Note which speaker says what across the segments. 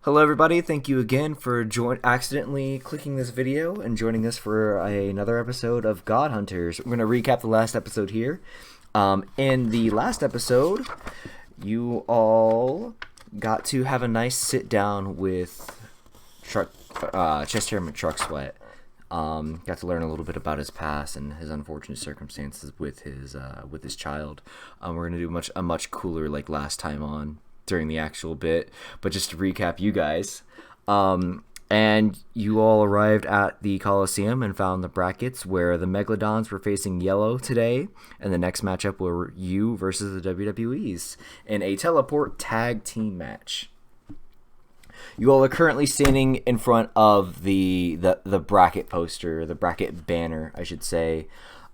Speaker 1: Hello everybody, thank you again for accidentally clicking this video and joining us for another episode of God Hunters. We're going to recap the last episode here. In the last episode, you all got to have a nice sit down with Chest Chairman Truck Sweat. Got to learn a little bit about his past and his unfortunate circumstances with his child. We're going to do a much cooler like last time on during the actual bit, but just to recap you guys, and you all arrived at the Coliseum and found the brackets where the Megaladons were facing Yellow today, and the next matchup were you versus the WWEs in a teleport tag team match. You all are currently standing in front of the bracket poster, the bracket banner, I should say,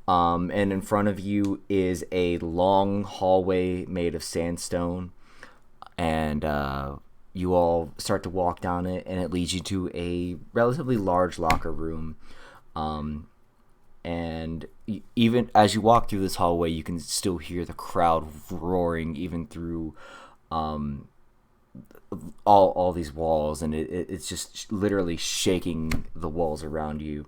Speaker 1: and in front of you is a long hallway made of sandstone. And you all start to walk down it, and it leads you to a relatively large locker room. And even as you walk through this hallway, you can still hear the crowd roaring even through all these walls, and it's just literally shaking the walls around you.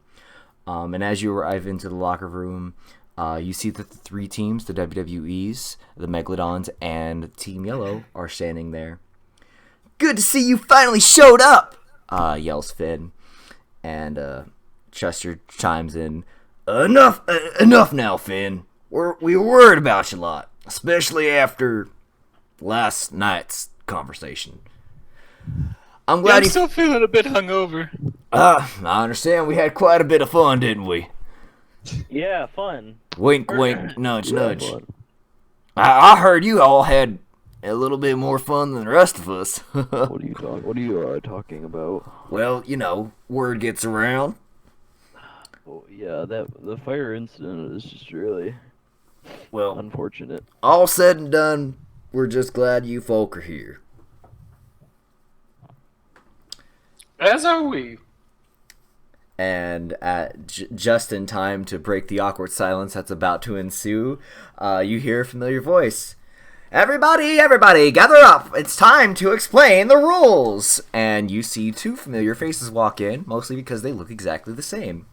Speaker 1: And as you arrive into the locker room, you see that the three teams, the WWEs, the Megaladons, and Team Yellow are standing there. "Good to see you finally showed up!" Yells Finn. And Chester chimes in, Enough now, Finn. We were worried about you a lot, especially after last night's conversation. I'm
Speaker 2: still feeling a bit hungover.
Speaker 1: I understand. We had quite a bit of fun, didn't we?
Speaker 3: Yeah, fun.
Speaker 1: Wink, wink, nudge, nudge. I heard you all had a little bit more fun than the rest of us.
Speaker 4: What are you talking about?
Speaker 1: Well, you know, word gets around.
Speaker 4: Oh, yeah, the fire incident is just really unfortunate.
Speaker 1: All said and done, we're just glad you folk are here.
Speaker 2: As are we.
Speaker 1: And at just in time to break the awkward silence that's about to ensue, you hear a familiar voice. Everybody, gather up! It's time to explain the rules! And you see two familiar faces walk in, mostly because they look exactly the same.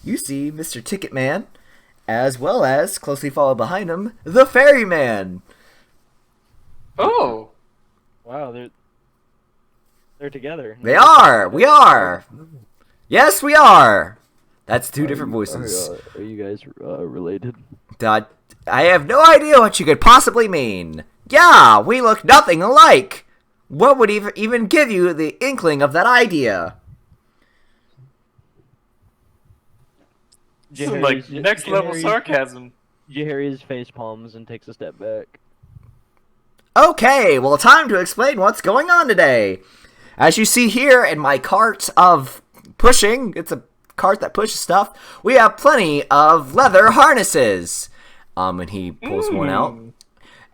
Speaker 1: You see Mr. Ticketman, as well as, closely followed behind him, the Ferryman!
Speaker 2: Oh!
Speaker 3: Wow, they're together.
Speaker 1: They are! We are! Yes, we are! That's two different voices.
Speaker 4: Are you guys related?
Speaker 1: I have no idea what you could possibly mean. Yeah, we look nothing alike. What would even give you the inkling of that idea?
Speaker 2: This is like next level sarcasm.
Speaker 3: Jerry's face palms and takes a step back.
Speaker 1: Okay, well, time to explain what's going on today. As you see here in my cart of pushing, it's a cart that pushes stuff, we have plenty of leather harnesses. And he pulls one out.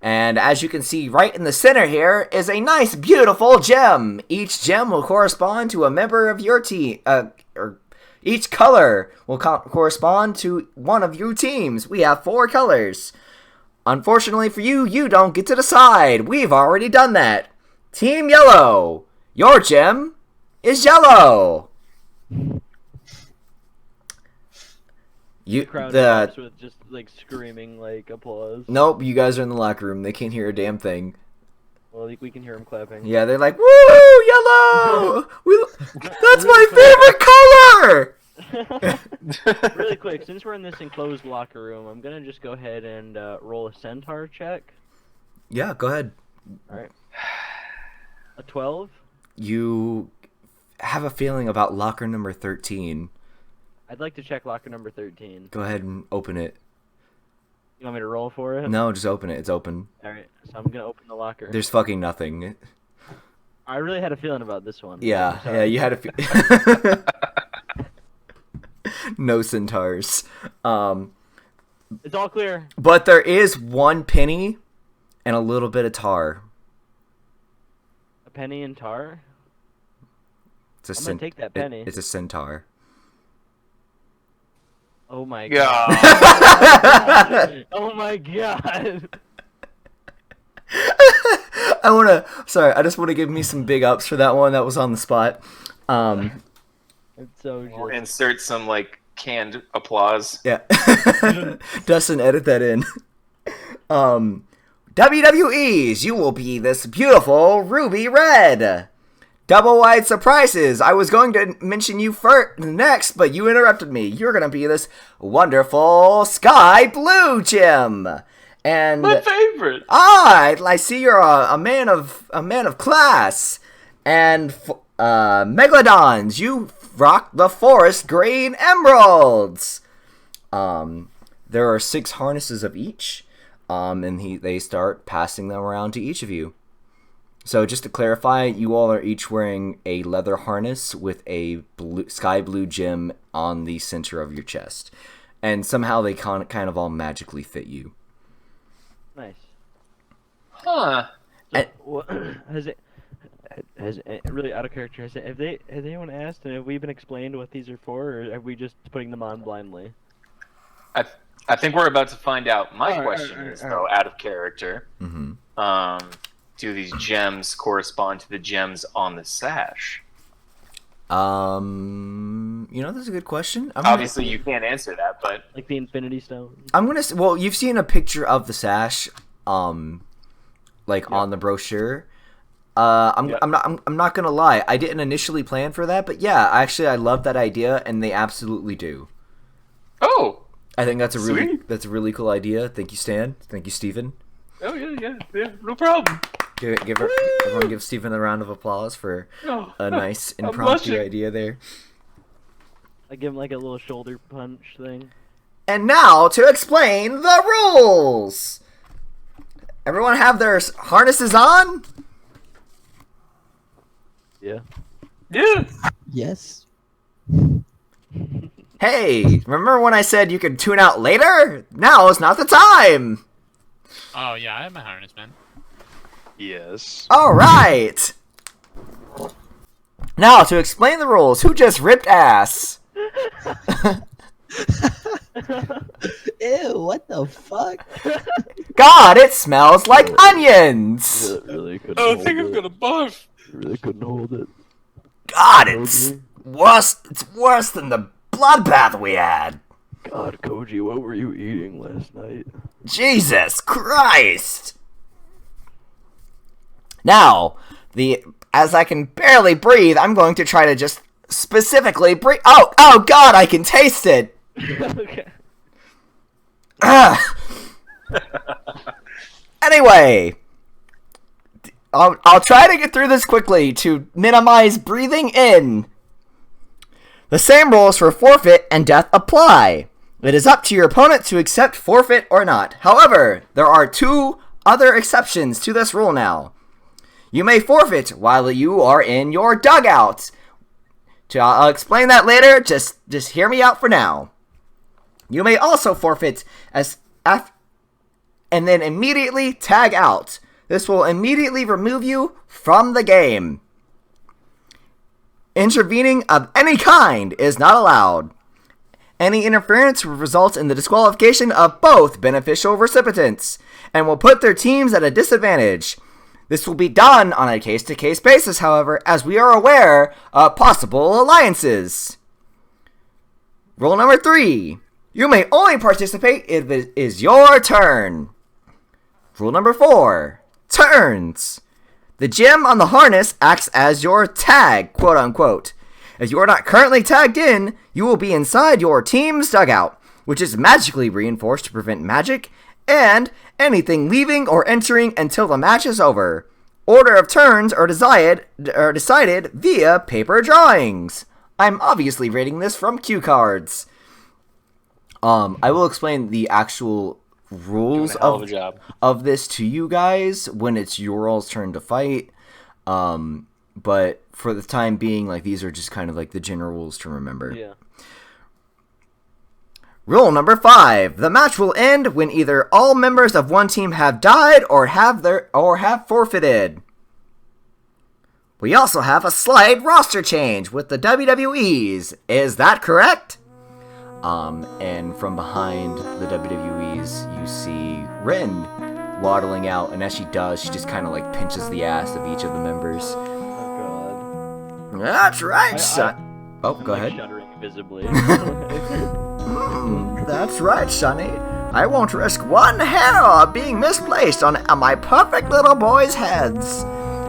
Speaker 1: And as you can see right in the center here is a nice, beautiful gem. Each gem will correspond to a member of your team. Or each color will correspond to one of your teams. We have 4 colors. Unfortunately for you, you don't get to decide. We've already done that. Team Yellow, your gem is yellow.
Speaker 3: The crowd erupts with just like screaming like applause.
Speaker 1: Nope, you guys are in the locker room. They can't hear a damn thing.
Speaker 3: Well, we can hear them clapping.
Speaker 1: Yeah, they're like, "Woo, yellow! That's my favorite color!"
Speaker 3: Really quick, since we're in this enclosed locker room, I'm gonna just go ahead and roll a centaur check.
Speaker 1: Yeah, go ahead.
Speaker 3: All right. A 12.
Speaker 1: You have a feeling about locker number 13.
Speaker 3: I'd like to check locker number 13.
Speaker 1: Go ahead and open it.
Speaker 3: You want me to roll for it?
Speaker 1: No, just open it. It's open.
Speaker 3: Alright, so I'm gonna open the locker.
Speaker 1: There's fucking nothing.
Speaker 3: I really had a feeling about this one.
Speaker 1: Yeah, you had a No centaurs.
Speaker 3: It's all clear.
Speaker 1: But there is 1 penny and a little bit of tar.
Speaker 3: A penny and tar?
Speaker 1: It's
Speaker 3: I'm gonna take that penny.
Speaker 1: It's a centaur.
Speaker 3: Oh my
Speaker 2: God.
Speaker 3: Oh my god.
Speaker 1: I just want to give me some big ups for that one. That was on the spot.
Speaker 3: It's so
Speaker 2: We'll
Speaker 3: just...
Speaker 2: insert some like canned applause.
Speaker 1: Yeah. Dustin, edit that in. WWE's, you will be this beautiful ruby red. Double wide surprises. I was going to mention you first next, but you interrupted me. You're going to be this wonderful sky blue gem. And
Speaker 2: My favorite.
Speaker 1: I see you're a man of class. And Megaladons, you rock the forest green emeralds. There are 6 harnesses of each, and they start passing them around to each of you. So just to clarify, you all are each wearing a leather harness with a sky blue gem on the center of your chest, and somehow they kind of all magically fit you.
Speaker 3: Nice.
Speaker 2: Huh.
Speaker 3: Has really out of character? Has anyone asked, and have we been explained what these are for, or are we just putting them on blindly?
Speaker 2: I think we're about to find out. My question is, though, out of character.
Speaker 1: Mm-hmm.
Speaker 2: Do these gems correspond to the gems on the sash?
Speaker 1: That's a good question.
Speaker 2: Obviously, you can't answer that, but
Speaker 3: Like the Infinity Stone.
Speaker 1: Well, you've seen a picture of the sash, on the brochure. I'm not gonna lie. I didn't initially plan for that, but yeah, actually, I love that idea, and they absolutely do.
Speaker 2: oh,
Speaker 1: I think that's a
Speaker 2: Sweet.
Speaker 1: really cool idea. Thank you, Stan. Thank you, Steven.
Speaker 2: oh yeah, no problem.
Speaker 1: Everyone give Steven a round of applause for
Speaker 2: Oh,
Speaker 1: a nice
Speaker 2: I'm
Speaker 1: impromptu
Speaker 2: blushing.
Speaker 1: idea there.
Speaker 3: I give him like a little shoulder punch thing.
Speaker 1: And now to explain the rules. Everyone have their harnesses on?
Speaker 3: Yeah.
Speaker 2: Yeah.
Speaker 5: Yes.
Speaker 1: Hey, remember when I said you could tune out later? Now is not the time.
Speaker 6: Oh yeah, I have my harness, man.
Speaker 2: Yes.
Speaker 1: All right. Now to explain the rules. Who just ripped ass?
Speaker 5: Ew, what the fuck?
Speaker 1: God, it smells like onions.
Speaker 4: Really couldn't
Speaker 2: Oh, I
Speaker 4: hold
Speaker 2: think
Speaker 4: it.
Speaker 2: I'm gonna barf.
Speaker 4: Really couldn't hold it.
Speaker 1: God, it's worse. It's worse than the bloodbath we had.
Speaker 4: God, Koji, what were you eating last night?
Speaker 1: Jesus Christ. Now, as I can barely breathe, I'm going to try to just specifically breathe. Oh God, I can taste it.
Speaker 3: Okay.
Speaker 1: Anyway, I'll try to get through this quickly to minimize breathing in. The same rules for forfeit and death apply. It is up to your opponent to accept forfeit or not. However, there are 2 other exceptions to this rule now. You may forfeit while you are in your dugout. I'll explain that later. Just hear me out for now. You may also forfeit and then immediately tag out. This will immediately remove you from the game. Intervening of any kind is not allowed. Any interference will result in the disqualification of both beneficial recipients and will put their teams at a disadvantage. This will be done on a case-to-case basis, however, as we are aware of possible alliances. Rule number 3. You may only participate if it is your turn. Rule number 4. Turns. The gem on the harness acts as your tag, quote-unquote. If you are not currently tagged in, you will be inside your team's dugout, which is magically reinforced to prevent magic and anything leaving or entering until the match is over. Order of turns are decided via paper drawings. I'm obviously rating this from cue cards. I will explain the actual rules of this to you guys when it's your all's turn to fight. But for the time being, these are just kind of the general rules to remember.
Speaker 3: Yeah.
Speaker 1: Rule number 5. The match will end when either all members of one team have died or have forfeited. We also have a slight roster change with the WWEs. Is that correct? And from behind the WWEs, you see Ren waddling out, and as she does, she just kind of like pinches the ass of each of the members.
Speaker 4: Oh god.
Speaker 1: That's right, son. Oh, go ahead.
Speaker 4: Shuddering visibly.
Speaker 1: That's right, Sonny. I won't risk one hair being misplaced on my perfect little boys' heads.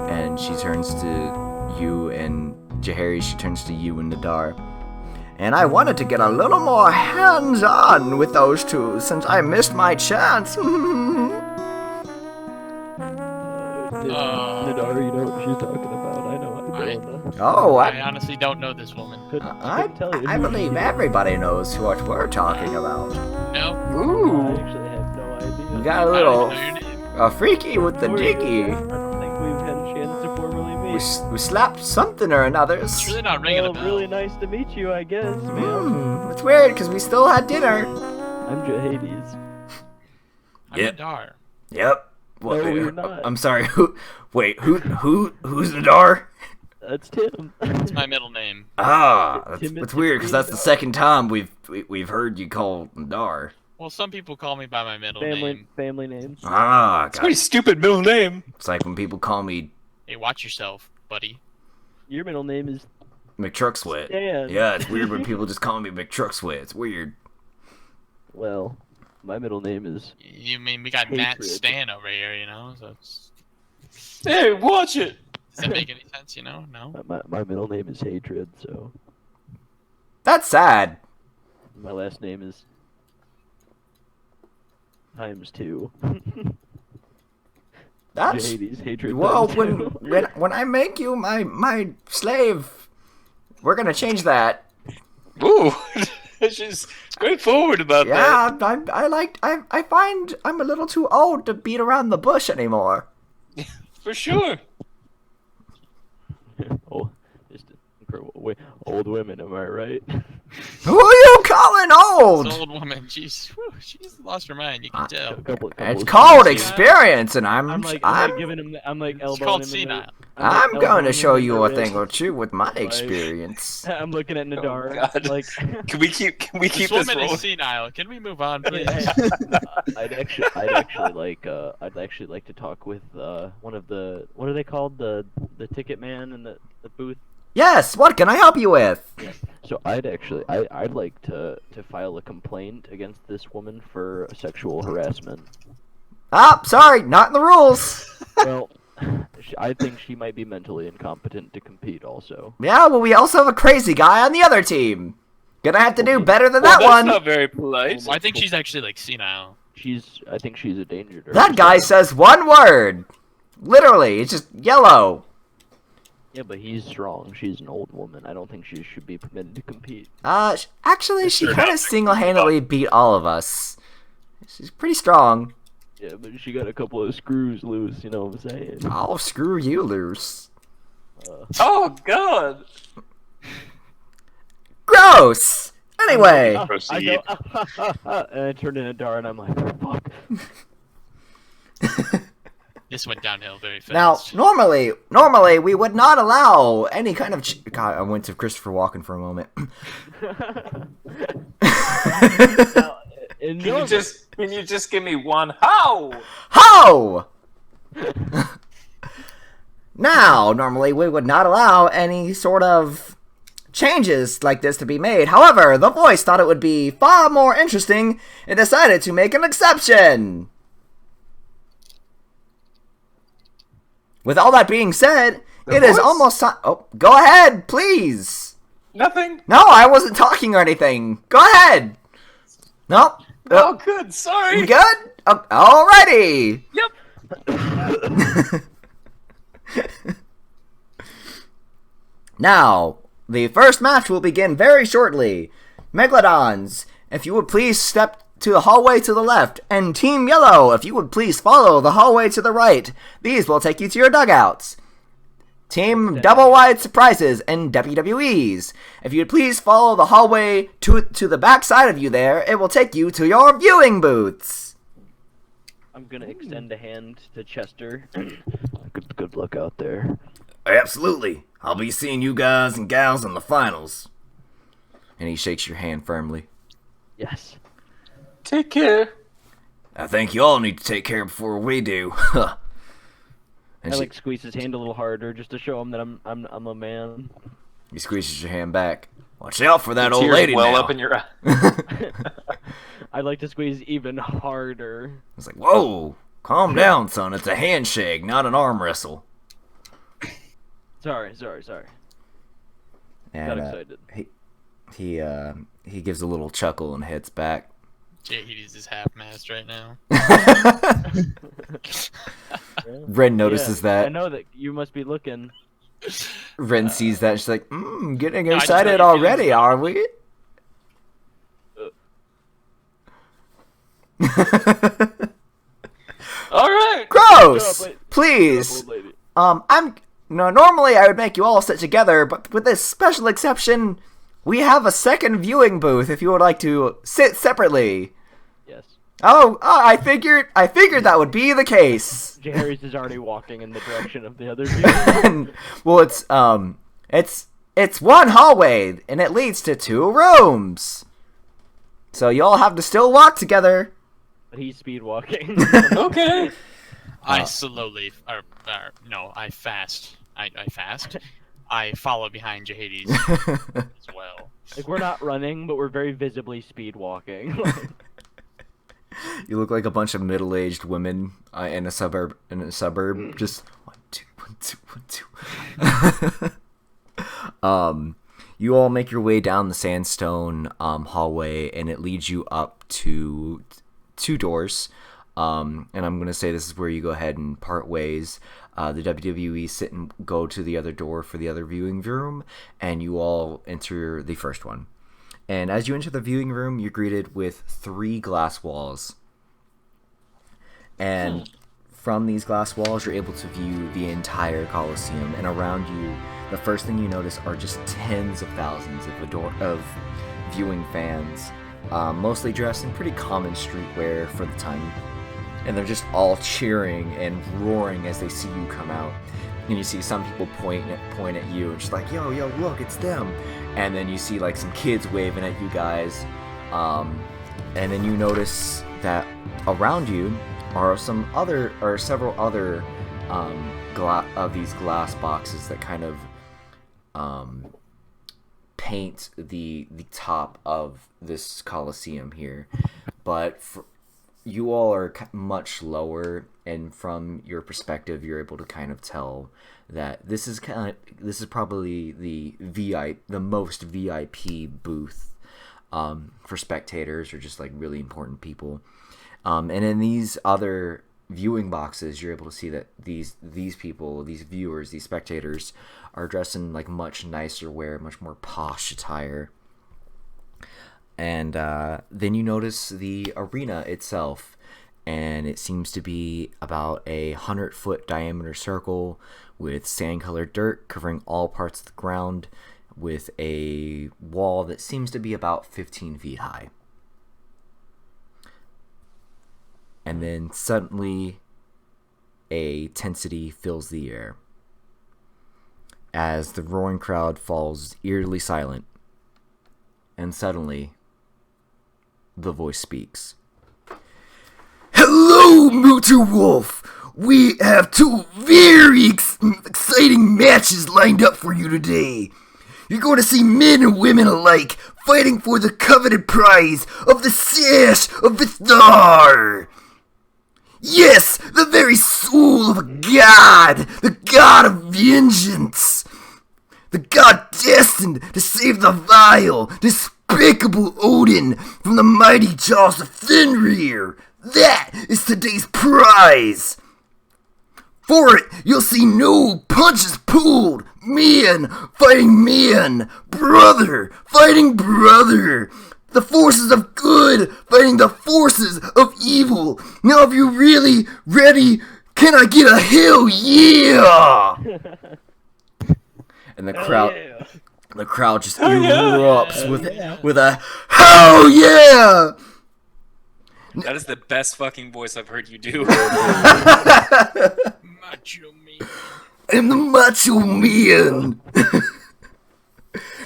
Speaker 1: And she turns to you and Jahari. She turns to you and Nadar. And I wanted to get a little more hands-on with those two since I missed my chance.
Speaker 4: Nadar, you know what she's talking about. I know I don't.
Speaker 1: Oh,
Speaker 6: I honestly don't know this woman.
Speaker 1: I believe everybody knows what we're talking about.
Speaker 6: No.
Speaker 4: I
Speaker 2: Ooh.
Speaker 4: actually have no idea.
Speaker 1: You got a
Speaker 6: I
Speaker 1: little
Speaker 6: don't even know your name.
Speaker 1: freaky with the jiggy.
Speaker 4: I don't think we've had a chance to formally meet.
Speaker 1: We slapped something or another.
Speaker 6: It's really not ringing a
Speaker 4: Well,
Speaker 6: bell.
Speaker 4: really nice to meet you, I guess, man.
Speaker 1: It's weird because we still had dinner.
Speaker 4: I'm Jahades.
Speaker 6: I'm
Speaker 1: Yep.
Speaker 6: Nadar.
Speaker 1: Yep.
Speaker 4: No, you're not.
Speaker 1: I'm sorry. Who's Nadar?
Speaker 4: That's Tim.
Speaker 6: It's my middle name.
Speaker 1: Ah,
Speaker 4: Timothy
Speaker 1: that's weird because that's the second time we've heard you call Nadar.
Speaker 6: Well, some people call me by my middle
Speaker 4: family
Speaker 6: name.
Speaker 4: family names.
Speaker 1: Ah,
Speaker 2: It's a pretty stupid middle name.
Speaker 1: it's like when people call me
Speaker 6: Hey, watch yourself, buddy.
Speaker 4: Your middle name is
Speaker 1: McTruckswit.
Speaker 4: Dan.
Speaker 1: Yeah, it's weird when people just call me McTruckswit. It's weird.
Speaker 4: Well, my middle name is
Speaker 6: You mean we got Matt
Speaker 4: Hatred.
Speaker 6: Stan over here, you know? So
Speaker 2: Hey, watch it.
Speaker 6: does that make any sense? You know? No.
Speaker 4: my middle name is Hatred. So
Speaker 1: That's sad.
Speaker 4: my last name is ×2.
Speaker 1: That's
Speaker 4: Jahades, Hatred.
Speaker 1: well.
Speaker 4: times
Speaker 1: When
Speaker 4: two.
Speaker 1: when I make you my slave, we're gonna change that.
Speaker 2: Ooh. She's straightforward about that.
Speaker 1: Yeah, I find I'm a little too old to beat around the bush anymore.
Speaker 2: For sure.
Speaker 4: Oh, just incredible. Wait, old women, am I right?
Speaker 1: Who are you calling
Speaker 6: This
Speaker 1: old?
Speaker 6: old woman, she's lost her mind. You can tell.
Speaker 1: It's
Speaker 4: of
Speaker 1: called
Speaker 4: things.
Speaker 1: experience, and
Speaker 4: I'm like giving him. I'm like
Speaker 6: It's
Speaker 4: elbowing
Speaker 6: called
Speaker 4: him. in the-
Speaker 6: senile.
Speaker 1: I'm
Speaker 4: like
Speaker 1: going
Speaker 4: elbowing
Speaker 1: to
Speaker 4: him
Speaker 1: show
Speaker 4: in
Speaker 1: you
Speaker 4: the
Speaker 1: a
Speaker 4: ribs.
Speaker 1: thing or two with my
Speaker 4: Like-
Speaker 1: experience.
Speaker 4: I'm looking at Nadar.
Speaker 2: God.
Speaker 4: Like,
Speaker 2: Can we keep
Speaker 6: This
Speaker 2: this
Speaker 6: woman
Speaker 2: rolling?
Speaker 6: is senile. Can we move on, please?
Speaker 4: I'd actually like to talk with one of the, what are they called, the ticket man in the booth.
Speaker 1: Yes, what can I help you with?
Speaker 4: So I'd like to file a complaint against this woman for sexual harassment.
Speaker 1: Ah, sorry, not in the rules.
Speaker 4: Well, I think she might be mentally incompetent to compete. Also,
Speaker 1: Yeah, well, we also have a crazy guy on the other team. Gonna have to do better than
Speaker 2: Well,
Speaker 1: that
Speaker 2: that's
Speaker 1: one.
Speaker 2: not very polite.
Speaker 6: Well, I think she's actually like senile.
Speaker 4: I think she's a danger to
Speaker 1: That guy
Speaker 4: herself.
Speaker 1: says one word. Literally, it's just yellow.
Speaker 4: Yeah, but he's strong. She's an old woman. I don't think she should be permitted to compete.
Speaker 1: Actually, she
Speaker 2: Sure
Speaker 1: kind
Speaker 2: not.
Speaker 1: of single-handedly beat all of us. She's pretty strong.
Speaker 4: Yeah, but she got a couple of screws loose. You know what I'm saying?
Speaker 1: I'll screw you loose.
Speaker 2: Oh God.
Speaker 1: Gross. Anyway,
Speaker 4: I
Speaker 2: Proceed.
Speaker 4: go, and I turned into Dar, and I'm like, fuck.
Speaker 6: This went downhill very fast.
Speaker 1: now normally we would not allow any kind of. God, I went to Christopher Walken for a moment.
Speaker 4: Now, in
Speaker 2: Can
Speaker 4: normal-
Speaker 2: you just give me one? How?
Speaker 1: Ho! Now, normally we would not allow any sort of changes like this to be made. However, the voice thought it would be far more interesting and decided to make an exception. With all that being said, it is
Speaker 2: voice?
Speaker 1: almost time. Oh, go ahead, please.
Speaker 2: Nothing.
Speaker 1: No, I wasn't talking or anything. Go ahead. Nope.
Speaker 2: Oh, good. Sorry.
Speaker 1: You good? Alrighty.
Speaker 2: Yep.
Speaker 1: Now, the first match will begin very shortly. Megaladons, if you would please step to the hallway to the left, and Team Yellow, if you would please follow the hallway to the right. These will take you to your dugouts. Team Double Wide Surprises and WWEs, if you would please follow the hallway to the back side of you there, it will take you to your viewing booths.
Speaker 4: I'm gonna extend a hand to Chester. Good luck out there.
Speaker 1: Absolutely. I'll be seeing you guys and gals in the finals. And he shakes your hand firmly.
Speaker 4: Yes.
Speaker 2: Take care.
Speaker 1: I think you all need to take care before we do. And
Speaker 3: I
Speaker 1: she,
Speaker 3: like squeeze his hand a little harder just to show him that I'm a man.
Speaker 1: he squeezes your hand back. Watch out for that old
Speaker 2: Tears
Speaker 1: lady
Speaker 2: well
Speaker 1: now.
Speaker 2: up in your eye.
Speaker 3: I'd like to squeeze even harder.
Speaker 1: It's like, whoa, calm down, son. It's a handshake, not an arm wrestle.
Speaker 3: Sorry.
Speaker 1: And
Speaker 3: Got excited.
Speaker 1: he gives a little chuckle and heads back.
Speaker 6: He's is half-mast right now.
Speaker 1: Ren notices
Speaker 3: I
Speaker 1: that.
Speaker 3: know that you must be looking.
Speaker 1: Ren sees that. And she's like, getting
Speaker 6: No, I just know
Speaker 1: excited
Speaker 6: your
Speaker 1: already,
Speaker 6: feelings.
Speaker 1: are we?
Speaker 2: All right.
Speaker 1: Gross!
Speaker 3: Shut up,
Speaker 1: Please!
Speaker 3: old lady.
Speaker 1: Normally I would make you all sit together, but with this special exception, we have a second viewing booth if you would like to sit separately.
Speaker 3: Yes.
Speaker 1: I figured that would be the case.
Speaker 3: Harry's is already walking in the direction of the other view.
Speaker 1: Well, it's one hallway, and it leads to 2 rooms. So you all have to still walk together.
Speaker 3: But he's speed walking.
Speaker 2: Okay.
Speaker 6: I slowly, no, I fast. I fast. I follow behind Jahades as well.
Speaker 3: Like, we're not running, but we're very visibly speed walking.
Speaker 1: You look like a bunch of middle-aged women in a suburb. Just 1, 2, 1, 2, 1, 2. You all make your way down the sandstone hallway, and it leads you up to 2 doors. And I'm gonna say this is where you go ahead and part ways. The WWE sit and go to the other door for the other viewing room, and you all enter the first one. And as you enter the viewing room, you're greeted with 3 glass walls. And from these glass walls, you're able to view the entire Coliseum. And around you, the first thing you notice are just tens of thousands of viewing fans, mostly dressed in pretty common streetwear for the time. And they're just all cheering and roaring as they see you come out. And you see some people point at you and just like, yo, look, it's them. And then you see like some kids waving at you guys. And then you notice that around you are several other of these glass boxes that kind of paint the top of this Coliseum here. But you all are much lower, and from your perspective, you're able to kind of tell that this is probably the most VIP booth for spectators or just like really important people. And in these other viewing boxes, you're able to see that these people, these viewers, these spectators, are dressed in like much nicer wear, much more posh attire. And then you notice the arena itself, and it seems to be about a 100-foot diameter circle with sand-colored dirt covering all parts of the ground, with a wall that seems to be about 15 feet high. And then suddenly, a tensity fills the air as the roaring crowd falls eerily silent, and suddenly, the voice speaks. Hello, Mooter Wolf! We have 2 very exciting matches lined up for you today. You're going to see men and women alike fighting for the coveted prize of the Sash of Vithar. Yes, the very soul of a god, the god of vengeance. The god destined to save the vile, despicable Odin from the mighty jaws of Fenrir. That is today's prize. For it, you'll see no punches pulled, man fighting man, brother fighting brother. The forces of good fighting the forces of evil. Now if you're really ready, can I get a hell yeah? And the crowd just erupts with a hell yeah!
Speaker 7: That is the best fucking voice I've heard you do.
Speaker 6: Macho man.
Speaker 1: I'm the Macho Man.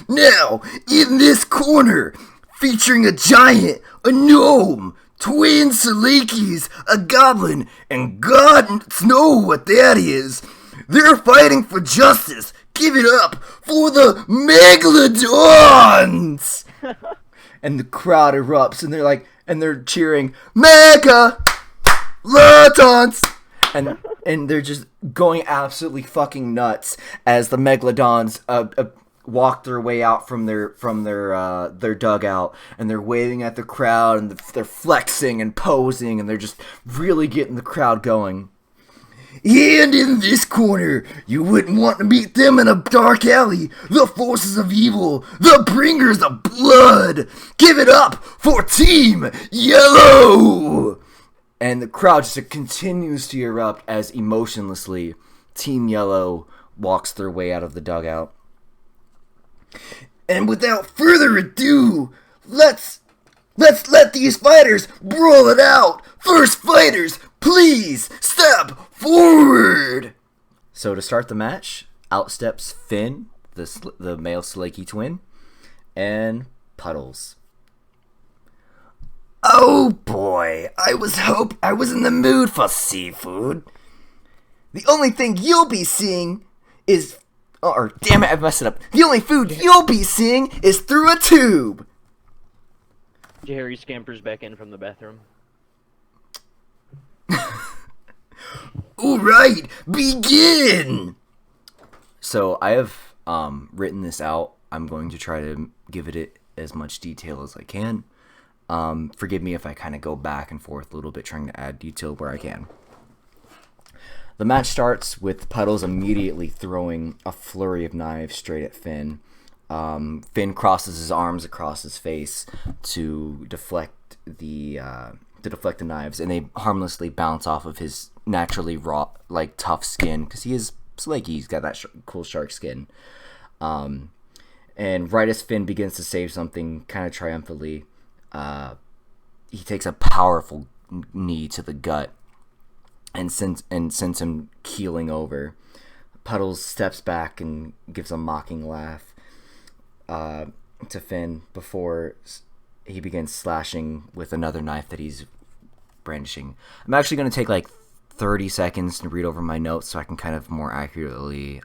Speaker 1: Now, in this corner, featuring a giant, a gnome, Twin Selekis, a goblin, and God knows what that is. They're fighting for justice. Give it up for the Megaladons! And the crowd erupts, and they're cheering, Megaladons! And they're just going absolutely fucking nuts as the Megaladons walk their way out from their dugout, and they're waving at the crowd, and they're flexing and posing, and they're just really getting the crowd going. And in this corner, you wouldn't want to meet them in a dark alley. The forces of evil, the bringers of blood. Give it up for Team Yellow! And the crowd just continues to erupt as emotionlessly Team Yellow walks their way out of the dugout. And without further ado, let's let these fighters brawl it out. First fighters, please step forward. So to start the match, out steps Finn, the male Seleki twin, and Puddles. Oh boy, I was in the mood for seafood. The only thing you'll be seeing is... Or, damn it, I've messed it up. The only food you'll be seeing is through a tube.
Speaker 4: Jerry scampers back in from the bathroom.
Speaker 1: Alright, begin! So, I have written this out. I'm going to try to give it as much detail as I can. Forgive me if I kind of go back and forth a little bit, trying to add detail where I can. The match starts with Puddles immediately throwing a flurry of knives straight at Finn. Finn crosses his arms across his face to deflect the knives, and they harmlessly bounce off of his naturally raw, tough skin, because he is Seleki. He's got that cool shark skin. And right as Finn begins to save something, kind of triumphantly, he takes a powerful knee to the gut and sends him keeling over. Puddles steps back and gives a mocking laugh to Finn before he begins slashing with another knife that he's brandishing. I'm actually going to take 30 seconds to read over my notes so I can kind of more accurately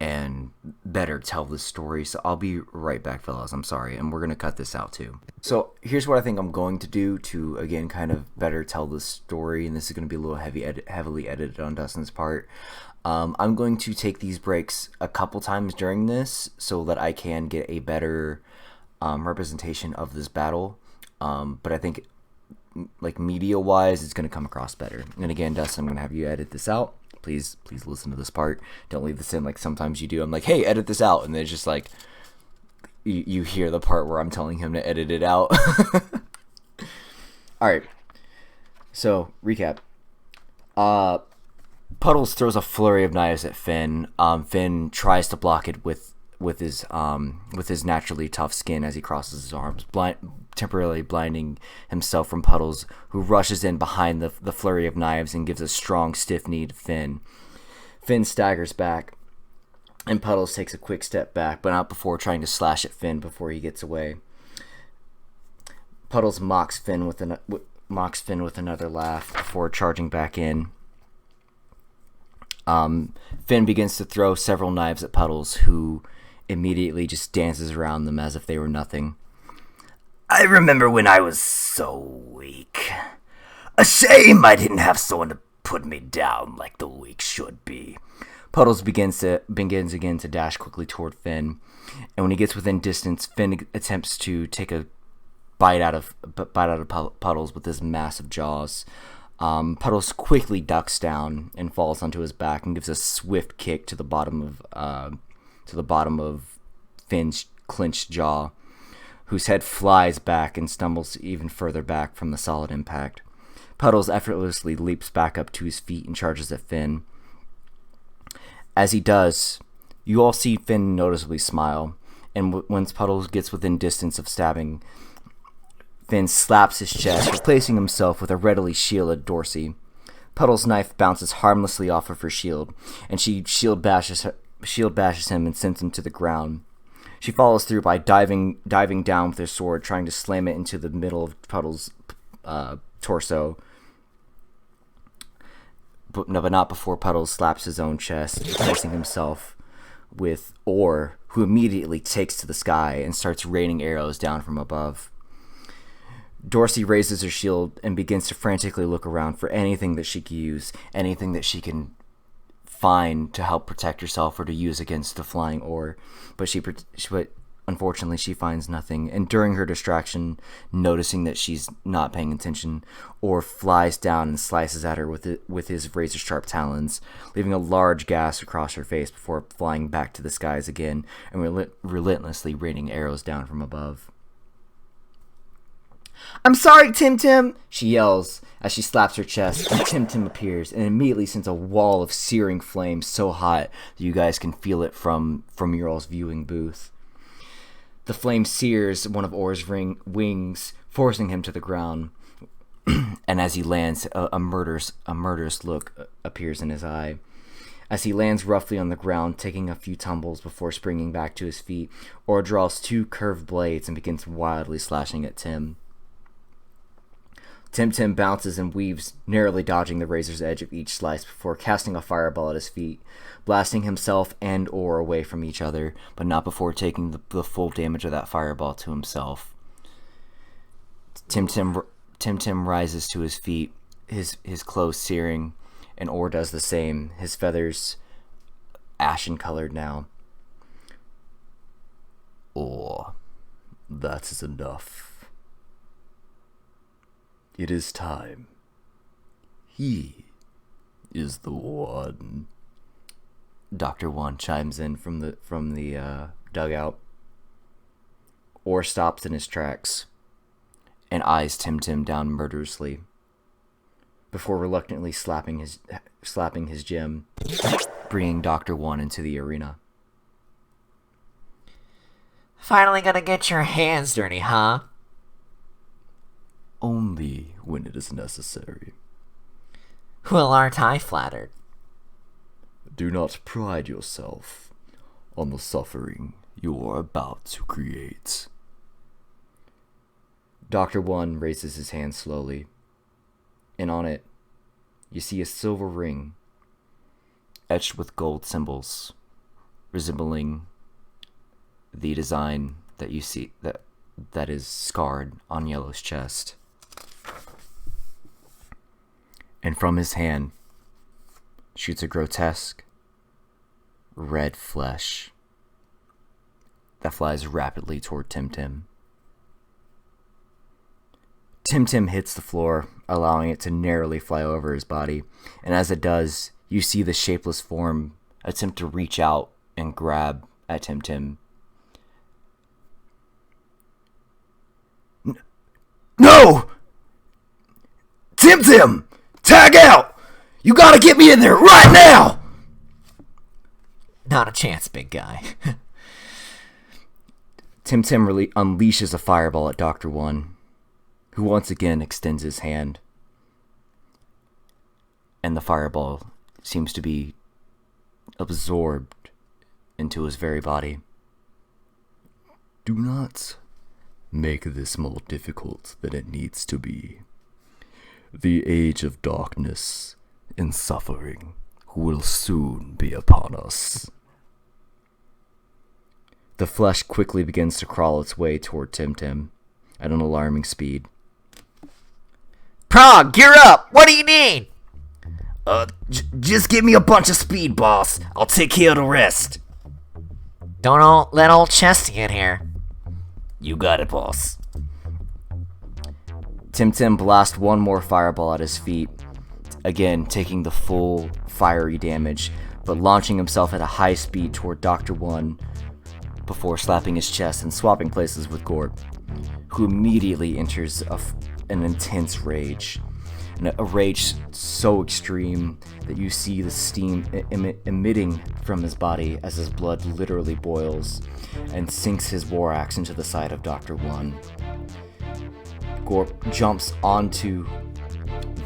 Speaker 1: and better tell the story. So I'll be right back, fellas. I'm sorry. And we're going to cut this out too. So here's what I think I'm going to do to, again, kind of better tell the story. And this is going to be a little heavily edited on Dustin's part. I'm going to take these breaks a couple times during this so that I can get a better representation of this battle. But I think, media-wise, it's going to come across better. And again, Dustin, I'm going to have you edit this out. Please listen to this part. Don't leave this in like sometimes you do. I'm like, hey, edit this out. And then it's just you hear the part where I'm telling him to edit it out. Alright. So, recap. Puddles throws a flurry of knives at Finn. Finn tries to block it with his naturally tough skin as he crosses his arms, temporarily blinding himself from Puddles, who rushes in behind the flurry of knives and gives a strong, stiff knee to Finn. Finn staggers back, and Puddles takes a quick step back, but not before trying to slash at Finn before he gets away. Puddles mocks Finn with another laugh before charging back in. Finn begins to throw several knives at Puddles, who immediately just dances around them as if they were nothing. I remember when I was so weak. A shame I didn't have someone to put me down like the weak should be. Puddles begins again to dash quickly toward Finn, and when he gets within distance, Finn attempts to take a bite out of Puddles with his massive jaws. Puddles quickly ducks down and falls onto his back and gives a swift kick to the bottom of Finn's clenched jaw, whose head flies back and stumbles even further back from the solid impact. Puddles effortlessly leaps back up to his feet and charges at Finn. As he does, you all see Finn noticeably smile, and once Puddles gets within distance of stabbing, Finn slaps his chest, replacing himself with a readily shielded Dorsey. Puddles' knife bounces harmlessly off of her shield, and she shield bashes him and sends him to the ground. She follows through by diving down with her sword, trying to slam it into the middle of Puddle's torso. But not before Puddles slaps his own chest, replacing himself with Orr, who immediately takes to the sky and starts raining arrows down from above. Dorsey raises her shield and begins to frantically look around for anything that she can use, anything that she can find to help protect herself or to use against the flying Orr. But unfortunately, she finds nothing, and during her distraction, noticing that she's not paying attention, Orr flies down and slices at her with his razor-sharp talons, leaving a large gash across her face before flying back to the skies again and relentlessly raining arrows down from above. "I'm sorry, Tim," she yells as she slaps her chest, and Tim appears and immediately sends a wall of searing flames so hot that you guys can feel it from your all's viewing booth. The flame sears one of Orr's wings, forcing him to the ground. And as he lands, a murderous look appears in his eye. As he lands roughly on the ground, taking a few tumbles before springing back to his feet, Orr draws 2 curved blades and begins wildly slashing at Tim. Tim bounces and weaves, narrowly dodging the razor's edge of each slice before casting a fireball at his feet, blasting himself and Orr away from each other, but not before taking the full damage of that fireball to himself. Tim rises to his feet, his clothes searing, and Orr does the same, his feathers ashen colored now. "Orr, that is enough. It is time. He is the one." Dr. One chimes in from the dugout. Orr stops in his tracks and eyes Tim down murderously before reluctantly slapping his gem, bringing Dr. One into the arena.
Speaker 8: "Finally gonna get your hands dirty, huh?"
Speaker 1: "Only when it is necessary."
Speaker 8: "Well, aren't I flattered?"
Speaker 1: "Do not pride yourself on the suffering you are about to create." Dr. One raises his hand slowly, and on it, you see a silver ring etched with gold symbols, resembling the design that you see that is scarred on Yellow's chest. And from his hand shoots a grotesque red flesh that flies rapidly toward Tim. Tim hits the floor, allowing it to narrowly fly over his body, and as it does, you see the shapeless form attempt to reach out and grab at Tim. "No! Tim! Tag out! You gotta get me in there right now!"
Speaker 8: "Not a chance, big guy."
Speaker 1: Tim unleashes a fireball at Dr. One, who once again extends his hand, and the fireball seems to be absorbed into his very body. "Do not make this more difficult than it needs to be. The age of darkness and suffering will soon be upon us." The flesh quickly begins to crawl its way toward Tim at an alarming speed.
Speaker 8: "Prog, gear up! What do you need?"
Speaker 1: Just give me a bunch of speed, boss. I'll take care of the rest."
Speaker 8: "Don't let old Chesty get here."
Speaker 1: "You got it, boss." Tim blasts one more fireball at his feet, again taking the full fiery damage, but launching himself at a high speed toward Dr. One before slapping his chest and swapping places with Gorp, who immediately enters an intense rage. A rage so extreme that you see the steam emitting from his body as his blood literally boils and sinks his war axe into the side of Dr. One. Gorp jumps onto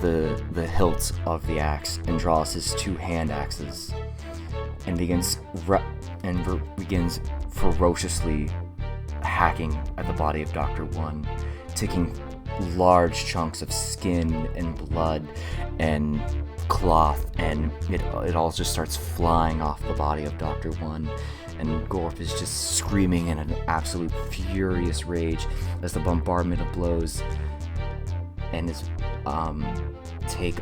Speaker 1: the hilt of the axe and draws his 2 hand axes and begins and begins ferociously hacking at the body of Dr. One, taking large chunks of skin and blood and cloth, and it all just starts flying off the body of Dr. One. And Gorp is just screaming in an absolute furious rage as the bombardment of blows and is take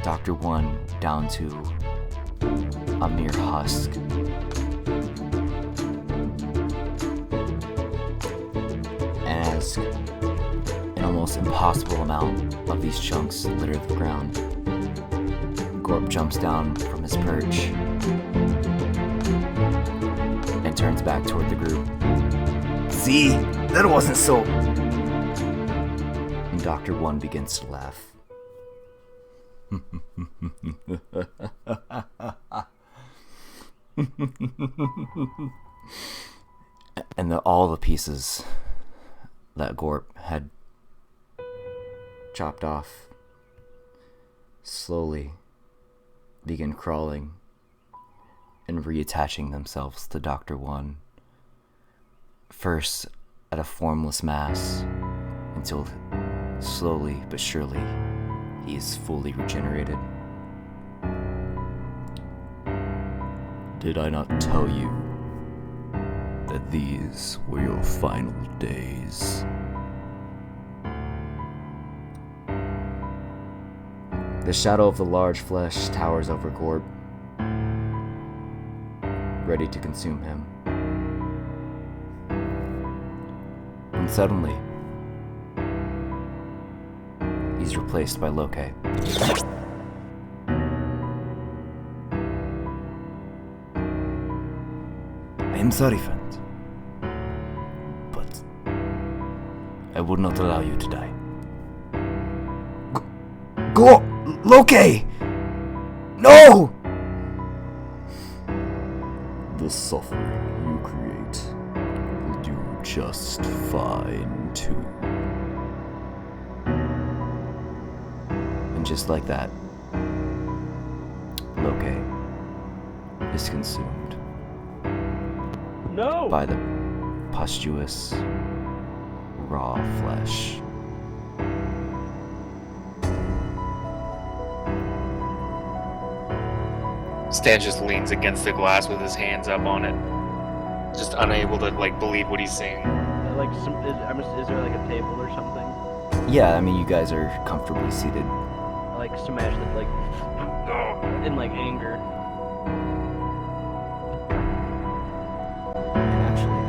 Speaker 1: Dr. One down to a mere husk. And as an almost impossible amount of these chunks litter the ground, Gorp jumps down from his perch and turns back toward the group. See? That wasn't so... And Dr. One begins to laugh. And all the pieces that Gorp had chopped off slowly begin crawling and reattaching themselves to Dr. One. First at a formless mass, until slowly but surely he is fully regenerated. Did I not tell you that these were your final days? The shadow of the large flesh towers over Gorp, ready to consume him. And suddenly, he's replaced by Loke. I am sorry, friend, but I would not allow you to die. Go! Loki! No! The suffering you create will do just fine too. And just like that, Loki is consumed
Speaker 3: No!
Speaker 1: by the pustuous, raw flesh.
Speaker 7: Stan just leans against the glass with his hands up on it, just unable to believe what he's seeing.
Speaker 3: Like is there like a table or something?
Speaker 1: Yeah, I mean, you guys are comfortably seated.
Speaker 3: Like smash it like in like anger.
Speaker 1: And actually,